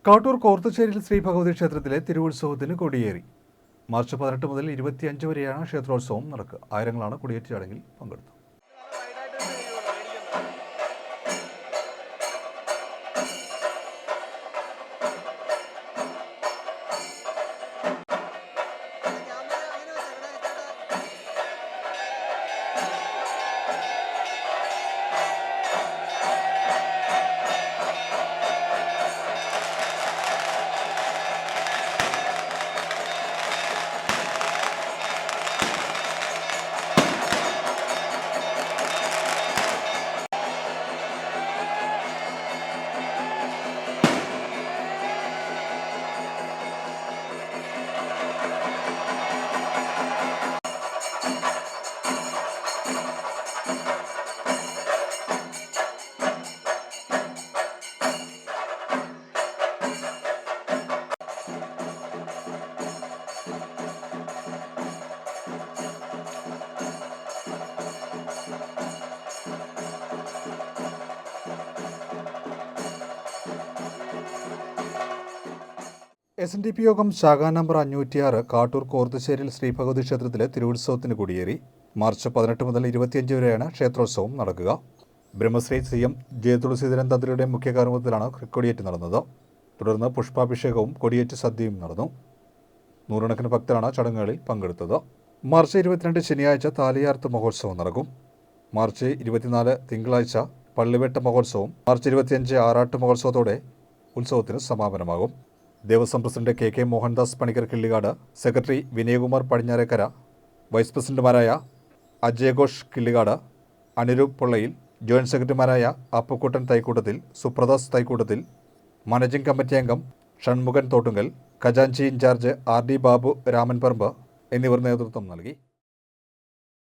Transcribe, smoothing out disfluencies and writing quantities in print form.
കാട്ടൂർ കോർത്തുശ്ശേരിയിൽ ശ്രീ ഭഗവതി ക്ഷേത്രത്തിലെ തിരുവുത്സവത്തിന് കൊടിയേറി. മാർച്ച് 18 മുതൽ 25 വരെയാണ് ക്ഷേത്രോത്സവം നടക്കുക. ആയിരങ്ങളാണ് കൊടിയേറ്റ ചടങ്ങിൽ പങ്കെടുത്തത്. SNDP യോഗം ശാഖാ നമ്പർ 506 കാട്ടൂർ കോർത്തുശ്ശേരിയിൽ ശ്രീ ഭഗവതി ക്ഷേത്രത്തിലെ തിരുവുത്സവത്തിന് കൊടിയേറി. മാർച്ച് 18 മുതൽ 25 വരെയാണ് ക്ഷേത്രോത്സവം നടക്കുക. ബ്രഹ്മശ്രീ CM ജയതുളസീധരൻ തന്ത്രിയുടെ മുഖ്യ കാർമ്മികത്തിലാണ് കൊടിയേറ്റ് നടന്നത്. തുടർന്ന് പുഷ്പാഭിഷേകവും കൊടിയേറ്റ് സദ്യയും നടന്നു. നൂറുകണക്കിന് ഭക്തരാണ് ചടങ്ങുകളിൽ പങ്കെടുത്തത്. മാർച്ച് 22 ശനിയാഴ്ച താലിയാർത്ത് മഹോത്സവം നടക്കും. മാർച്ച് 24 തിങ്കളാഴ്ച പള്ളിവേട്ട മഹോത്സവം. മാർച്ച് 25 ആറാട്ട് മഹോത്സവത്തോടെ ഉത്സവത്തിന് സമാപനമാകും. Devaswom president KK Mohandas Panicker Killikad, secretary Vinayakumar Padinjarekkara, vice പ്രസിഡന്റുമാരായ അജയ് ഘോഷ് കിള്ളികാട്, അനിരൂപ് പൊള്ളയിൽ, ജോയിന്റ് സെക്രട്ടറിമാരായ അപ്പുക്കുട്ടൻ തൈക്കൂട്ടത്തിൽ, സുപ്രദാസ് തൈക്കൂട്ടത്തിൽ, മാനേജിംഗ് കമ്മിറ്റി അംഗം ഷൺമുഖൻ തോട്ടുങ്കൽ, ഖജാൻജി ഇൻചാർജ് RD ബാബു രാമൻപറമ്പ് എന്നിവർ നേതൃത്വം നൽകി.